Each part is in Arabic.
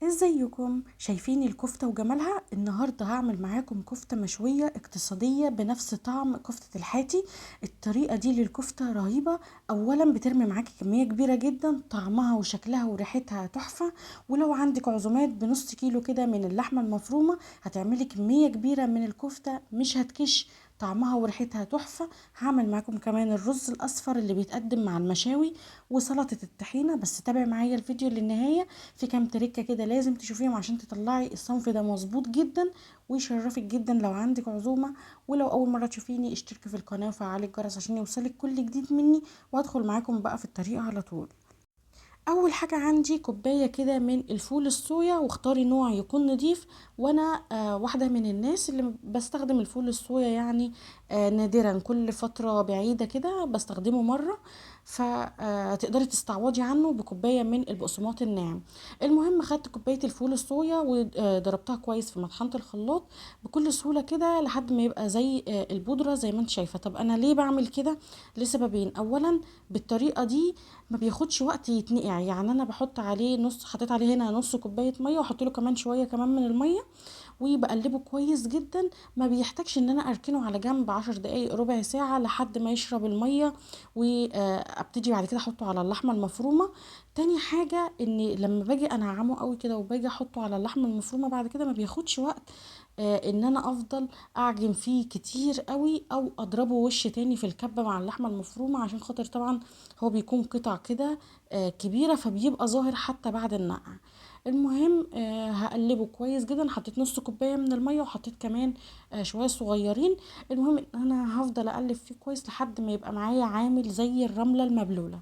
ازيكم؟ شايفين الكفتة وجمالها؟ النهاردة هعمل معاكم كفتة مشوية اقتصادية بنفس طعم كفتة الحاتي. الطريقة دي للكفتة رهيبة. اولا بترمي معاكي كمية كبيرة جدا، طعمها وشكلها وريحتها تحفة. ولو عندك عزومات بنص كيلو كده من اللحمة المفرومة هتعملي كمية كبيرة من الكفتة مش هتكش. طعمها وريحتها تحفة. هعمل معاكم كمان الرز الاصفر اللي بيتقدم مع المشاوي وسلطة الطحينة، بس تابع معايا الفيديو للنهاية. في كام تريكة كده لازم تشوفيهم عشان تطلعي الصنف ده مظبوط جدا ويشرفك جدا لو عندك عزومة. ولو اول مرة تشوفيني اشتركي في القناة وفعلي الجرس عشان يوصلك كل جديد مني، وهدخل معاكم بقى في الطريقة على طول. اول حاجة عندي كوباية كده من الفول الصويا، واختاري نوع يكون نضيف. وانا واحدة من الناس اللي بستخدم الفول الصويا يعني نادرا، كل فترة بعيدة كده بستخدمه مرة. فتقدري تستعوضي عنه بكوباية من البقسماط الناعم. المهم خدت كوباية الفول الصويا وضربتها كويس في مطحنة الخلاط بكل سهولة كده لحد ما يبقى زي البودرة زي ما انت شايفة. طب انا ليه بعمل كده؟ لسببين. اولا بالطريقة دي ما بياخدش وقت يتنقع، يعني انا بحط عليه نص، حطيت عليه هنا نص كوبايه ميه واحط له كمان شويه كمان من الميه وبقلبه كويس جدا. ما بيحتاجش ان انا اركنه على جنب 10 دقايق ربع ساعه لحد ما يشرب الميه، وابتدي بعد كده احطه على اللحمه المفرومه. تاني حاجه ان لما باجي انعمه قوي كده وباجي احطه على اللحمه المفرومه بعد كده ما بياخدش وقت ان انا افضل اعجن فيه كتير قوي او اضربه وش تاني في الكبه مع اللحمه المفرومه، عشان خاطر طبعا هو بيكون قطع كده كبيره فبيبقى ظاهر حتى بعد النقع. المهم هقلبه كويس جدا. حطيت نص كوبايه من الميه وحطيت كمان شويه صغيرين. المهم ان انا هفضل اقلب فيه كويس لحد ما يبقى معايا عامل زي الرمله المبلوله.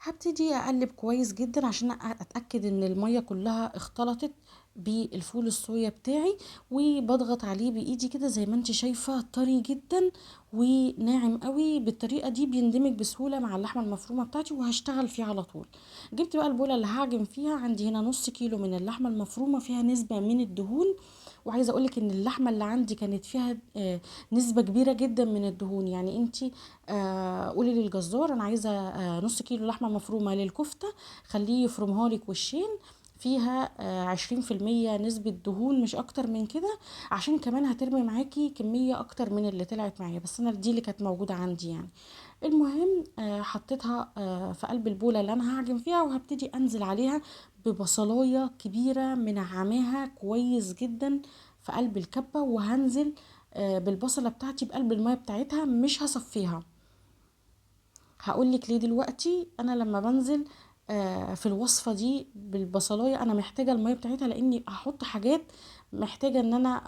هبتدي اقلب كويس جدا عشان اتاكد ان الميه كلها اختلطت بالفول الصويا بتاعي، وبضغط عليه بايدي كده زي ما انت شايفه طري جدا وناعم قوي. بالطريقه دي بيندمج بسهوله مع اللحمه المفرومه بتاعتي وهشتغل فيه على طول. جبت بقى البوله اللي هعجن فيها، عندي هنا نص كيلو من اللحمه المفرومه فيها نسبه من الدهون. وعايزه اقولك ان اللحمه اللي عندي كانت فيها نسبه كبيره جدا من الدهون. يعني انتي قولي للجزار انا عايزه نص كيلو لحمه مفرومه للكفته، خليه يفرمها لك وشين، فيها 20% نسبة دهون مش اكتر من كده، عشان كمان هترمي معاكي كمية اكتر من اللي طلعت معايا، بس انا دي اللي كانت موجودة عندي يعني. المهم حطيتها في قلب البولة اللي انا هعجن فيها، وهبتدي انزل عليها ببصلاية كبيرة منعماها كويس جدا في قلب الكبة، وهنزل بالبصلة بتاعتي بقلب المية بتاعتها مش هصفيها. هقولك ليه دلوقتي. انا لما بنزل في الوصفة دي بالبصلاية انا محتاجة المية بتاعتها، لاني هحط حاجات، محتاجة ان انا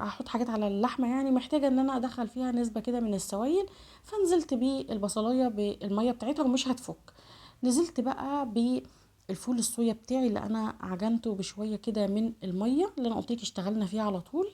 هحط حاجات على اللحمة، يعني محتاجة ان انا ادخل فيها نسبة كده من السوائل. فنزلت بالبصلاية بالمية بتاعتها ومش هتفك. نزلت بقى بالفول الصويا بتاعي اللي انا عجنته بشوية كده من المية اللي انا قلتلك اشتغلنا فيها على طول.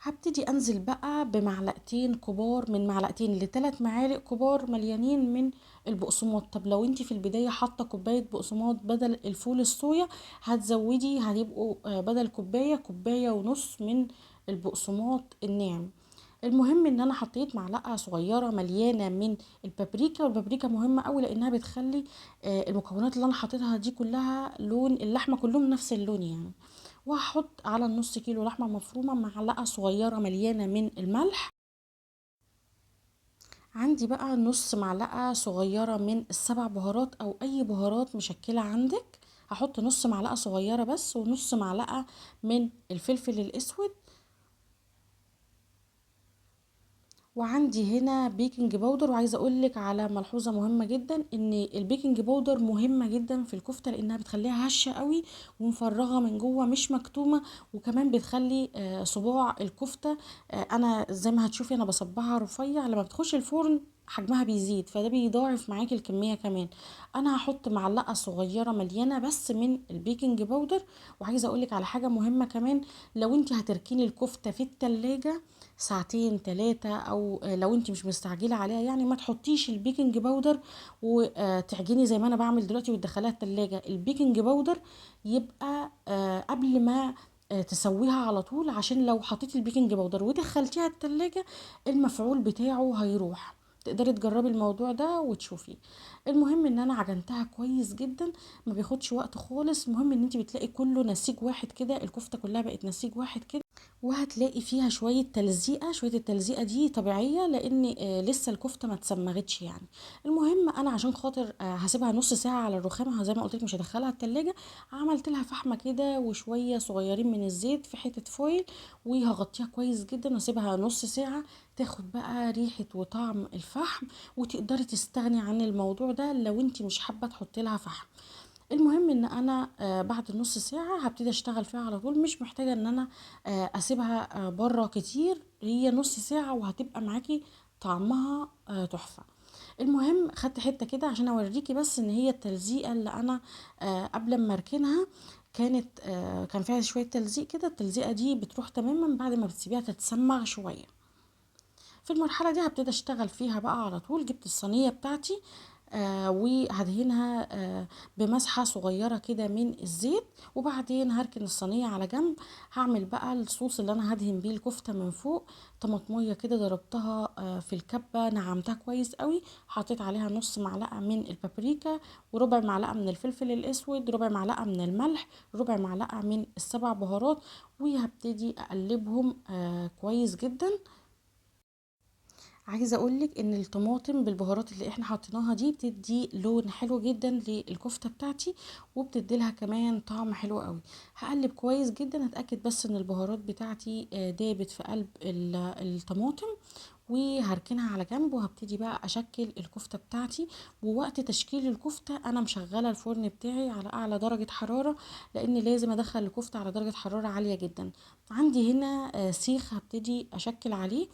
هبتدي انزل بقى بمعلقتين كبار، من معلقتين لثلاث معالق كبار مليانين من البقسماط. طب لو انتي في البداية حاطة كوباية بقسماط بدل الفول الصويا، هتزودي، هيبقوا بدل كوباية كوباية ونص من البقسماط الناعم. المهم ان انا حطيت معلقة صغيرة مليانة من البابريكا، والبابريكا مهمة قوي لانها بتخلي المكونات اللي انا حطيتها دي كلها لون اللحمة كلهم نفس اللون يعني. وهحط على النص كيلو لحمة مفرومة معلقة صغيرة مليانة من الملح. عندي بقى نص معلقة صغيرة من السبع بهارات او اي بهارات مشكلة عندك. هحط نص معلقة صغيرة بس، ونص معلقة من الفلفل الاسود. وعندي هنا بيكنج باودر. وعايزه اقولك على ملحوظه مهمه جدا، ان البيكنج باودر مهمه جدا في الكفته لانها بتخليها هشه قوي ومفرغه من جوه مش مكتومه. وكمان بتخلي صباع الكفته، انا زي ما هتشوفي انا بصبعها رفيع، لما بتخش الفرن حجمها بيزيد فده بيضاعف معاكي الكميه كمان. انا هحط معلقه صغيره مليانه بس من البيكنج باودر. وعايزه اقولك على حاجه مهمه كمان، لو انت هتركني الكفته في التلاجة ساعتين تلاتة، او لو انت مش مستعجله عليها يعني ما تحطيش البيكنج باودر وتعجني زي ما انا بعمل دلوقتي وتدخليها التلاجة. البيكنج باودر يبقى قبل ما تسويها على طول، عشان لو حطيتي البيكنج باودر ودخلتيها التلاجة المفعول بتاعه هيروح. تقدري تجربي الموضوع ده وتشوفي. المهم ان انا عجنتها كويس جدا، ما بياخدش وقت خالص. المهم ان انت بتلاقي كله نسيج واحد كده، الكفتة كلها بقت نسيج واحد كده. وهتلاقي فيها شوية تلزيقة، شوية التلزيقة دي طبيعية لان لسه الكفتة ما اتسمغتش يعني. المهم انا عشان خاطر هسيبها نص ساعة على الرخامة زي ما قلت لك، مش هدخلها التلاجة. عملت لها فحمة كده وشوية صغيرين من الزيت في حتة فويل، وهغطيها كويس جدا واسيبها نص ساعة تاخد بقى ريحة وطعم الفحم. وتقدري تستغني عن الموضوع ده لو انت مش حابة تحطي لها فحم. المهم ان انا بعد نص ساعة هبتدي اشتغل فيها على طول، مش محتاجة ان انا اسيبها بره كتير، هي نص ساعة وهتبقى معاكي طعمها تحفة. المهم خدت حتة كده عشان اوريكي بس ان هي التلزيقة اللي انا قبل ما اركنها كانت كان فيها شوية تلزيق كده. التلزيقة دي بتروح تماما بعد ما بتسيبيها تتسمع شوية. في المرحلة دي هبتدي اشتغل فيها بقى على طول. جبت الصينية بتاعتي وهدهنها بمسحة صغيرة كده من الزيت، وبعدين هركن الصينية على جنب. هعمل بقى الصوص اللي انا هدهن بيه الكفتة من فوق. طماطمية كده ضربتها في الكبة، نعمتها كويس قوي. حطيت عليها نص معلقة من البابريكا، وربع معلقة من الفلفل الاسود، ربع معلقة من الملح، ربع معلقة من السبع بهارات. وهبتدي اقلبهم كويس جدا. عايزه اقولك ان الطماطم بالبهارات اللي احنا حطيناها دي بتدي لون حلو جدا للكفته بتاعتي، وبتدي لها كمان طعم حلو قوي. هقلب كويس جدا، اتاكد بس ان البهارات بتاعتي دابت في قلب الطماطم. وهركنها على جنب وهبتدي بقى اشكل الكفته بتاعتي. ووقت تشكيل الكفته انا مشغله الفرن بتاعي على اعلى درجه حراره، لان لازم ادخل الكفته على درجه حراره عاليه جدا. عندي هنا سيخ هبتدي اشكل عليه.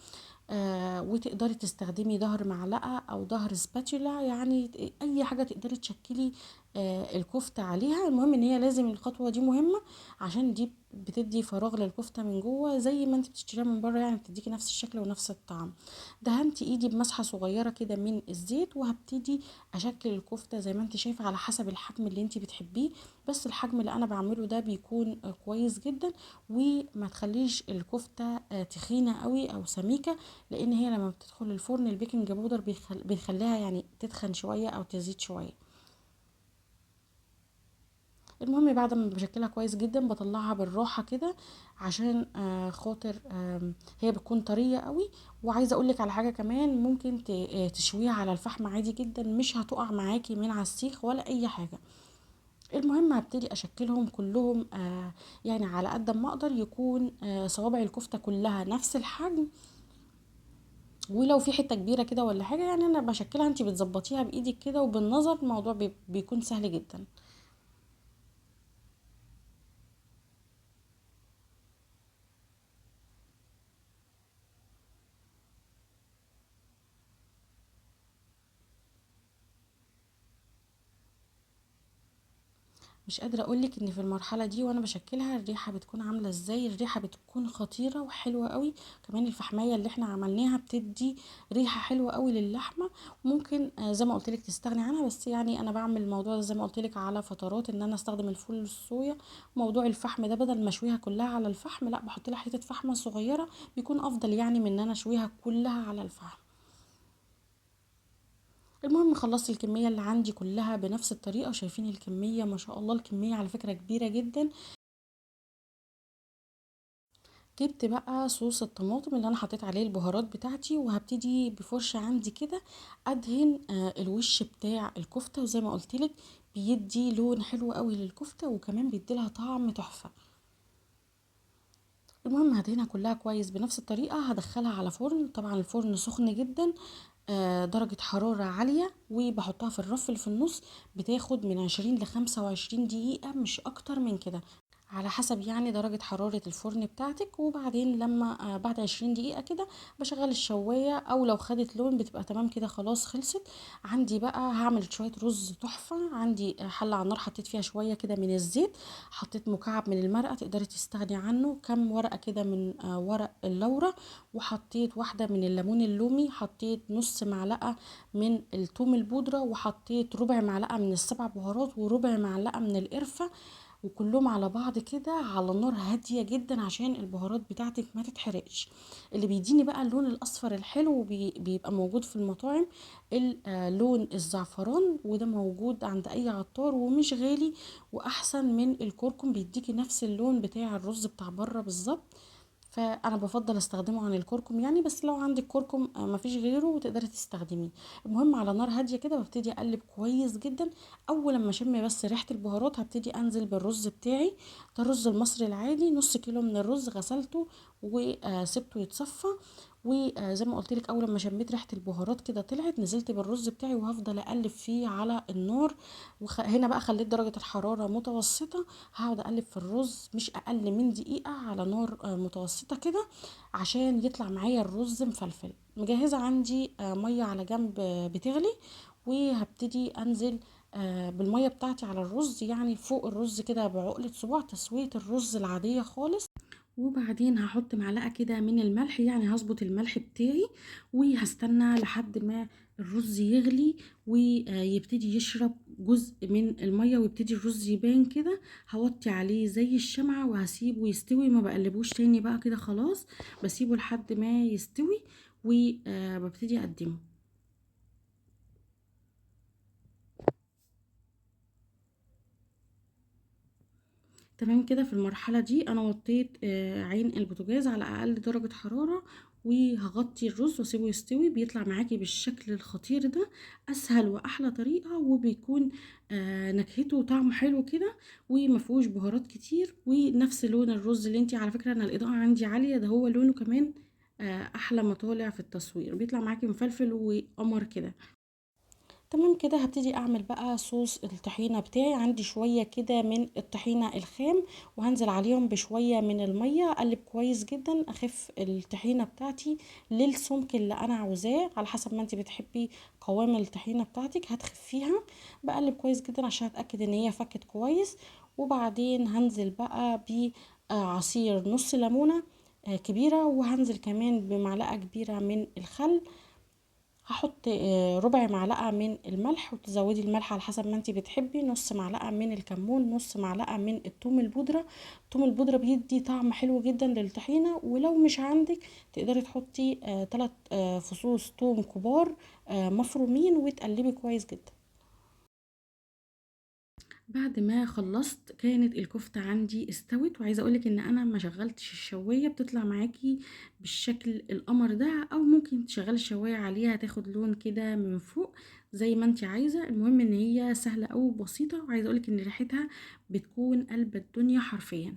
وتقدري تستخدمي ظهر معلقة او ظهر سباتولا، يعني اي حاجة تقدري تشكلي الكفتة عليها. المهم ان هي لازم الخطوة دي مهمة، عشان دي بتدي فراغ للكفتة من جوه زي ما انت بتشتريها من بره، يعني بتديكي نفس الشكل ونفس الطعم. دهنت ايدي بمسحة صغيرة كده من الزيت، وهبتدي اشكل الكفتة زي ما انت شايفة على حسب الحجم اللي انت بتحبيه. بس الحجم اللي انا بعمله ده بيكون كويس جدا. وما تخليش الكفتة تخينة قوي او سميكة، لان هي لما بتدخل الفرن البيكنج باودر بيخليها يعني تتخن شويه او تزيد شويه. المهم بعد ما بشكلها كويس جدا بطلعها بالراحه كده، عشان خاطر هي بتكون طريه قوي. وعايزه اقولك على حاجه كمان، ممكن تشويها على الفحم عادي جدا، مش هتقع معاكي من على السيخ ولا اي حاجه. المهم هبتدي اشكلهم كلهم يعني على قد ما اقدر يكون صوابع الكفته كلها نفس الحجم. ولو في حته كبيره كده ولا حاجه، يعني انا بشكلها، انت بتظبطيها بايدك كده وبالنظر، الموضوع بيكون سهل جدا. مش قادره اقولك ان في المرحله دي وانا بشكلها الريحه بتكون عامله ازاي. الريحه بتكون خطيره وحلوه قوي. كمان الفحميه اللي احنا عملناها بتدي ريحه حلوه قوي للحمه. ممكن زي ما قلت لك تستغني عنها، بس يعني انا بعمل الموضوع ده زي ما قلت لك على فترات، ان انا استخدم الفول الصويا. موضوع الفحم ده بدل ما اشويها كلها على الفحم، لا بحط لها حته فحمه صغيره، بيكون افضل يعني من ان انا اشويها كلها على الفحم. المهم خلصت الكمية اللي عندي كلها بنفس الطريقة. شايفين الكمية؟ ما شاء الله الكمية على فكرة كبيرة جدا. جبت بقى صوص الطماطم اللي انا حطيت عليه البهارات بتاعتي، وهبتدي بفرشة عندي كده ادهن الوش بتاع الكفتة. وزي ما قلتلك بيدي لون حلو قوي للكفتة، وكمان بيديلها طعم تحفة. المهم هدهنها كلها كويس بنفس الطريقة. هدخلها على فرن، طبعا الفرن سخن جدا درجة حرارة عالية، وبحطها في الرف اللي في النص. بتاخد من 20 ل25 دقيقة، مش اكتر من كده، على حسب يعني درجة حرارة الفرن بتاعتك. وبعدين لما بعد 20 دقيقة كده بشغل الشواية، او لو خدت لون بتبقى تمام كده خلاص خلصت. عندي بقى هعمل شوية رز تحفة. عندي حلة على النار حطيت فيها شوية كده من الزيت، حطيت مكعب من المرقة تقدري تستغني عنه، كام ورقة كده من ورق اللورة، وحطيت واحدة من الليمون اللومي، حطيت نص معلقة من الثوم البودرة، وحطيت ربع معلقة من السبع بهارات، وربع معلقة من القرفة. وكلهم على بعض كده على نار هادية جدا عشان البهارات بتاعتك ما تتحرقش. اللي بيديني بقى اللون الاصفر الحلو بيبقى موجود في المطاعم، لون الزعفران، وده موجود عند اي عطار ومش غالي، واحسن من الكركم، بيديكي نفس اللون بتاع الرز بتاع بره بالظبط. فانا بفضل استخدمه عن الكركم يعني، بس لو عندك كركم مفيش غيره وتقدري تستخدميه. المهم على نار هاديه كده ببتدي اقلب كويس جدا. اول لما اشم بس ريحه البهارات هبتدي انزل بالرز بتاعي. ده الرز المصري العادي، نص كيلو من الرز غسلته وسبته يتصفى. وزي ما قلت لك اول لما شميت ريحه البهارات كده طلعت، نزلت بالرز بتاعي وهفضل اقلب فيه على النار. هنا بقى خليت درجه الحراره متوسطه. هقعد اقلب في الرز مش اقل من دقيقة على نار متوسطة كده، عشان يطلع معايا الرز مفلفل. مجهزة عندي مية على جنب بتغلي، وهبتدي انزل بالمية بتاعتي على الرز، يعني فوق الرز كده بعقلة صباع، تسوية الرز العادية خالص. وبعدين هحط معلقة كده من الملح، يعني هظبط الملح بتاعي، وهستنى لحد ما الرز يغلي ويبتدي يشرب جزء من المية ويبتدي الرز يبان كده. هوطي عليه زي الشمعة وهسيبه يستوي، ما بقلبوش تاني بقى كده خلاص، بسيبه لحد ما يستوي وببتدي اقدمه. تمام كده. في المرحلة دي انا وطيت عين البوتاجاز على اقل درجة حرارة، وهغطي الرز واسيبه يستوي. بيطلع معاكي بالشكل الخطير ده، اسهل واحلى طريقة، وبيكون نكهته وطعمه حلو كده، ومفيهوش بهارات كتير، ونفس لون الرز اللي انتي على فكرة انا الاضاءة عندي عالية، ده هو لونه كمان احلى ما طالع في التصوير، بيطلع معاكي مفلفل وقمر كده. تمام كده. هبتدي اعمل بقى صوص الطحينة بتاعي. عندي شوية كده من الطحينة الخام، وهنزل عليهم بشوية من المية، اقلب كويس جدا، اخف الطحينة بتاعتي للسمك اللي انا عاوزاه على حسب ما انت بتحبي قوام الطحينة بتاعتك هتخفيها. بقلب كويس جدا عشان اتاكد ان هي فكت كويس. وبعدين هنزل بقى بعصير نص ليمونة كبيرة، وهنزل كمان بمعلقة كبيرة من الخل. هحط ربع معلقة من الملح، وتزودي الملح على حسب ما انتي بتحبي، نص معلقة من الكمون، نص معلقة من الثوم البودرة. الثوم البودرة بيدي طعم حلو جدا للطحينة، ولو مش عندك تقدري تحطي 3 فصوص ثوم كبار مفرومين، وتقلبي كويس جدا. بعد ما خلصت كانت الكفتة عندي استوت، وعايزة اقولك ان انا ما شغلتش الشواية، بتطلع معاكي بالشكل القمر ده، او ممكن تشغلي الشواية عليها تاخد لون كده من فوق زي ما انت عايزة. المهم ان هي سهلة او بسيطة، وعايزة اقولك ان ريحتها بتكون قلب الدنيا حرفيا.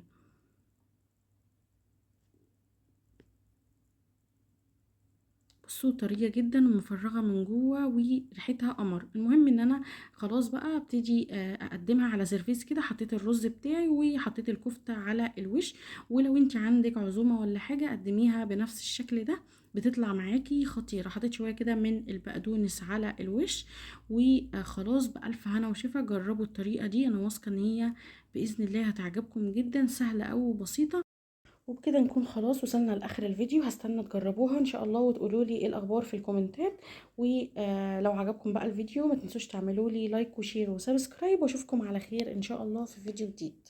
بصوا طرية جدا ومفرغة من جوه وريحتها قمر. المهم ان انا خلاص بقى ابتدي اقدمها على سيرفيس كده. حطيت الرز بتاعي وحطيت الكفتة على الوش، ولو انت عندك عزومة ولا حاجة قدميها بنفس الشكل ده، بتطلع معاكي خطيرة. حطيت شوية كده من البقدونس على الوش، وخلاص بألف هنا وشفا. جربوا الطريقة دي، انا واثقة ان هي بإذن الله هتعجبكم جدا، سهلة أوي وبسيطة. وبكده نكون خلاص وصلنا لاخر الفيديو. هستنى تجربوها ان شاء الله وتقولوا لي ايه الاخبار في الكومنتات. ولو عجبكم بقى الفيديو ما تنسوش تعملوا لي لايك وشير وسبسكرايب، واشوفكم على خير ان شاء الله في فيديو جديد.